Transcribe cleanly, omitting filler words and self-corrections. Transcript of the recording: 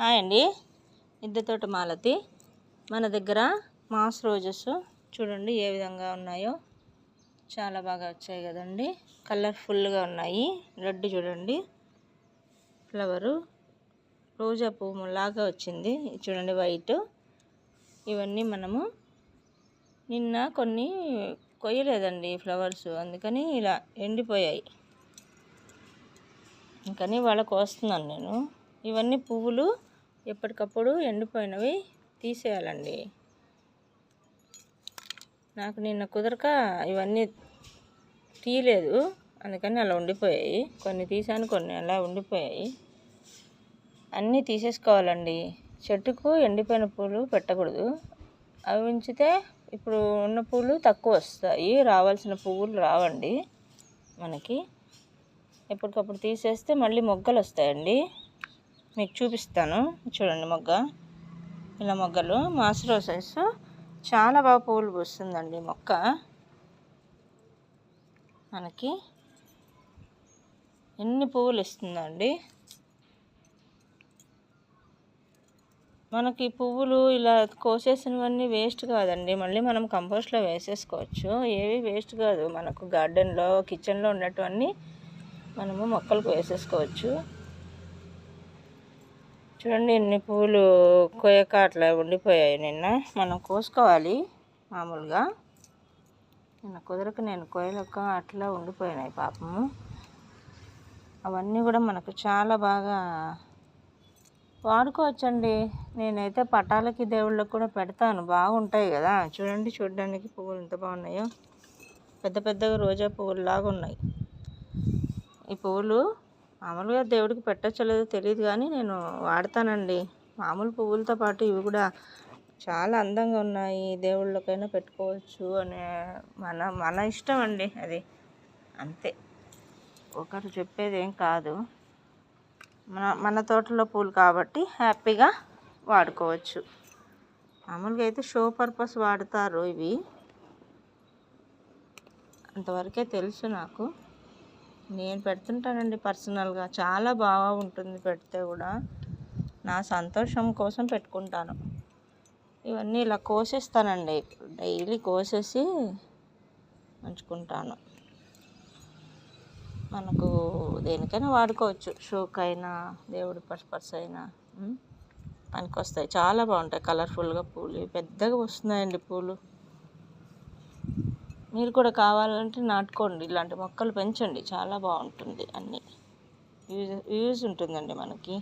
Hi అండి, మిద్దె తోట మాలతి. మన దగ్గర మాస్ రోజెస్ చూడండి ఏ విధంగా ఉన్నాయో. చాలా బాగా వచ్చాయి కదండి, కలర్ఫుల్గా ఉన్నాయి. రెడ్ చూడండి, ఫ్లవరు రోజా పువ్వు లాగా వచ్చింది చూడండి, వైట్. ఇవన్నీ మనము నిన్న కొన్ని కొయ్యలేదండి ఫ్లవర్స్, అందుకని ఇలా ఎండిపోయాయి. ఇంకని వాళ్ళకు వస్తున్నాను నేను. ఇవన్నీ పువ్వులు ఎప్పటికప్పుడు ఎండిపోయినవి తీసేయాలండి. నాకు నిన్న కుదరక ఇవన్నీ తీయలేదు, అందుకని అలా ఉండిపోయాయి. కొన్ని తీసాను, కొన్ని అలా ఉండిపోయాయి. అన్నీ తీసేసుకోవాలండి. చెట్టుకు ఎండిపోయిన పూలు పెట్టకూడదు. అవి ఉంచితే ఇప్పుడు ఉన్న పూలు తక్కువ వస్తాయి, రావాల్సిన పువ్వులు రావండి మనకి. ఎప్పటికప్పుడు తీసేస్తే మళ్ళీ మొగ్గలు వస్తాయండి. మీకు చూపిస్తాను చూడండి. ఇలా మొగ్గలు మాస్ రోసెస్ చాలా బాగా పువ్వులు పూస్తుందండి మొక్క. మనకి ఎన్ని పువ్వులు ఇస్తుందండి. మనకి పువ్వులు ఇలా కోసేసినవన్నీ వేస్ట్ కాదండి, మళ్ళీ మనం కంపోస్ట్లో వేసేసుకోవచ్చు. ఏవి వేస్ట్ కాదు. మనకు గార్డెన్లో కిచెన్లో ఉన్నటువన్నీ మనము మొక్కలకు వేసేసుకోవచ్చు. చూడండి ఎన్ని పువ్వులు కొయ్యక అట్లా ఉండిపోయాయి. నిన్న మనం కోసుకోవాలి మామూలుగా, నిన్న కుదరక నేను కొయ్యలేక అట్లా ఉండిపోయినాయి పాపము. అవన్నీ కూడా మనకు చాలా బాగా వాడుకోవచ్చండి. నేనైతే పటాలకి దేవుళ్ళకి కూడా పెడతాను, బాగుంటాయి కదా. చూడండి, చూడడానికి పువ్వులు ఎంత బాగున్నాయో, పెద్ద పెద్దగా రోజా పువ్వులు లాగా ఉన్నాయి. ఈ పువ్వులు మామూలుగా దేవుడికి పెట్టచ్చో లేదో తెలియదు, కానీ నేను వాడతానండి. మామూలు పువ్వులతో పాటు ఇవి కూడా చాలా అందంగా ఉన్నాయి, దేవుళ్ళకైనా పెట్టుకోవచ్చు అనే మన ఇష్టం అండి, అది అంతే. ఒకరు చెప్పేది ఏం కాదు. మన తోటలో పూలు కాబట్టి హ్యాపీగా వాడుకోవచ్చు. మామూలుగా అయితే షో పర్పస్ వాడతారు ఇవి, అంతవరకే తెలుసు నాకు. నేను పెడుతుంటానండి పర్సనల్గా, చాలా బాగా ఉంటుంది పెడితే కూడా. నా సంతోషం కోసం పెట్టుకుంటాను. ఇవన్నీ ఇలా కోసేస్తానండి, డైలీ కోసేసి ఉంచుకుంటాను. మనకు దేనికైనా వాడుకోవచ్చు, షోకైనా దేవుడి పర్పస్ అయినా పనికొస్తాయి. చాలా బాగుంటాయి కలర్ఫుల్గా పూలు, పెద్దగా వస్తున్నాయండి పూలు. మీరు కూడా కావాలంటే నాటుకోండి, ఇలాంటి మొక్కలు పెంచండి, చాలా బాగుంటుంది. అన్నీ యూజ్ ఉంటుందండి మనకి.